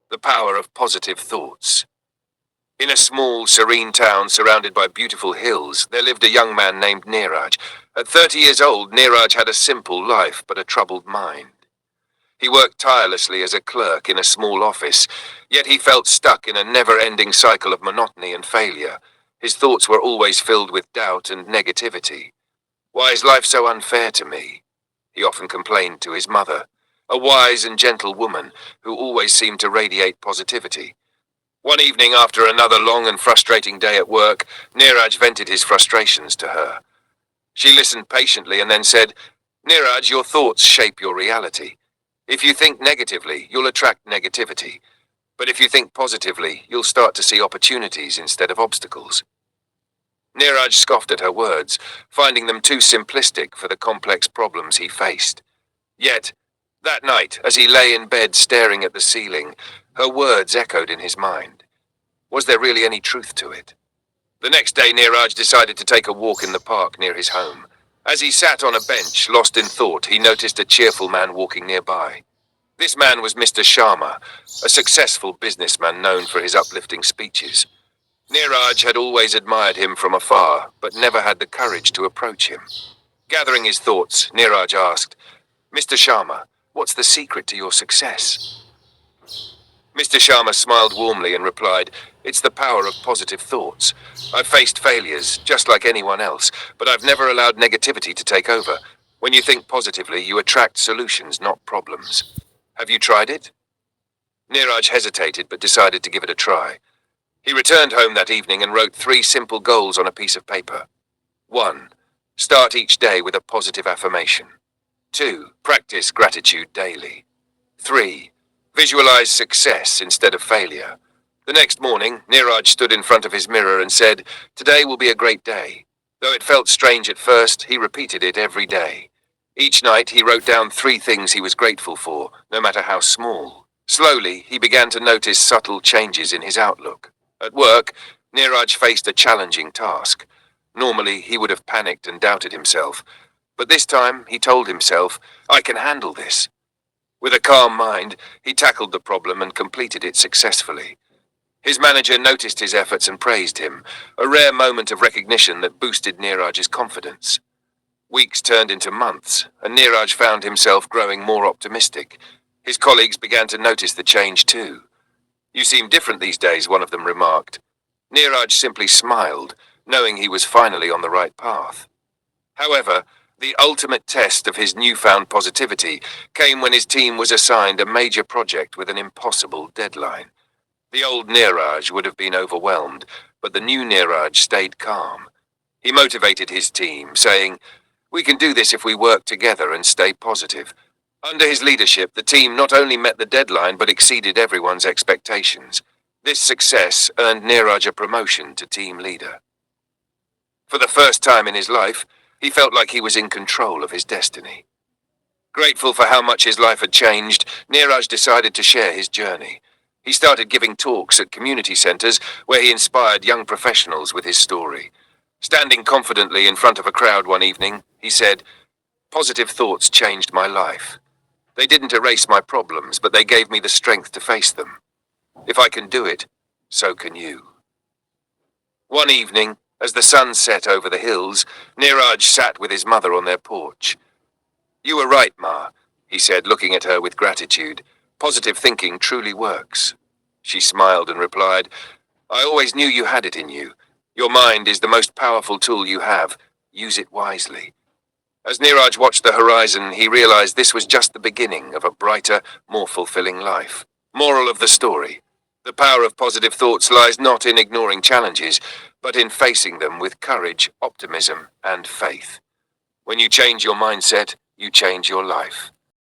The power of positive thoughts. In a small, serene town surrounded by beautiful hills, there lived a young man named Neeraj. At 30 years old, Neeraj had a simple life but a troubled mind. He worked tirelessly as a clerk in a small office, yet he felt stuck in a never-ending cycle of monotony and failure. His thoughts were always filled with doubt and negativity. "Why is life so unfair to me?" he often complained to his mother, a wise and gentle woman who always seemed to radiate positivity. One evening, after another long and frustrating day at work, Neeraj vented his frustrations to her. She listened patiently and then said, "Neeraj, your thoughts shape your reality. If you think negatively, you'll attract negativity. But if you think positively, you'll start to see opportunities instead of obstacles." Neeraj scoffed at her words, finding them too simplistic for the complex problems he faced. Yet, that night, as he lay in bed staring at the ceiling, her words echoed in his mind. Was there really any truth to it? The next day, Neeraj decided to take a walk in the park near his home. As he sat on a bench, lost in thought, he noticed a cheerful man walking nearby. This man was Mr. Sharma, a successful businessman known for his uplifting speeches. Neeraj had always admired him from afar, but never had the courage to approach him. Gathering his thoughts, Neeraj asked, "Mr. Sharma, what's the secret to your success?" Mr. Sharma smiled warmly and replied, "It's the power of positive thoughts. I've faced failures, just like anyone else, but I've never allowed negativity to take over. When you think positively, you attract solutions, not problems. Have you tried it?" Neeraj hesitated, but decided to give it a try. He returned home that evening and wrote 3 simple goals on a piece of paper. 1. Start each day with a positive affirmation. 2. Practice gratitude daily. 3. Visualize success instead of failure. The next morning, Neeraj stood in front of his mirror and said, "Today will be a great day." Though it felt strange at first, he repeated it every day. Each night, he wrote down 3 things he was grateful for, no matter how small. Slowly, he began to notice subtle changes in his outlook. At work, Neeraj faced a challenging task. Normally, he would have panicked and doubted himself. But this time, he told himself, "I can handle this." With a calm mind, he tackled the problem and completed it successfully. His manager noticed his efforts and praised him, a rare moment of recognition that boosted Neeraj's confidence. Weeks turned into months, and Neeraj found himself growing more optimistic. His colleagues began to notice the change too. "You seem different these days," one of them remarked. Neeraj simply smiled, knowing he was finally on the right path. However, the ultimate test of his newfound positivity came when his team was assigned a major project with an impossible deadline. The old Neeraj would have been overwhelmed, but the new Neeraj stayed calm. He motivated his team, saying, "We can do this if we work together and stay positive." Under his leadership, the team not only met the deadline but exceeded everyone's expectations. This success earned Neeraj a promotion to team leader. For the first time in his life, he felt like he was in control of his destiny. Grateful for how much his life had changed, Neeraj decided to share his journey. He started giving talks at community centers where he inspired young professionals with his story. Standing confidently in front of a crowd one evening, he said, "Positive thoughts changed my life. They didn't erase my problems, but they gave me the strength to face them. If I can do it, so can you." One evening, as the sun set over the hills, Neeraj sat with his mother on their porch. "You were right, Ma," he said, looking at her with gratitude. "Positive thinking truly works." She smiled and replied, "I always knew you had it in you. Your mind is the most powerful tool you have. Use it wisely." As Neeraj watched the horizon, he realized this was just the beginning of a brighter, more fulfilling life. Moral of the story: the power of positive thoughts lies not in ignoring challenges, but in facing them with courage, optimism, and faith. When you change your mindset, you change your life.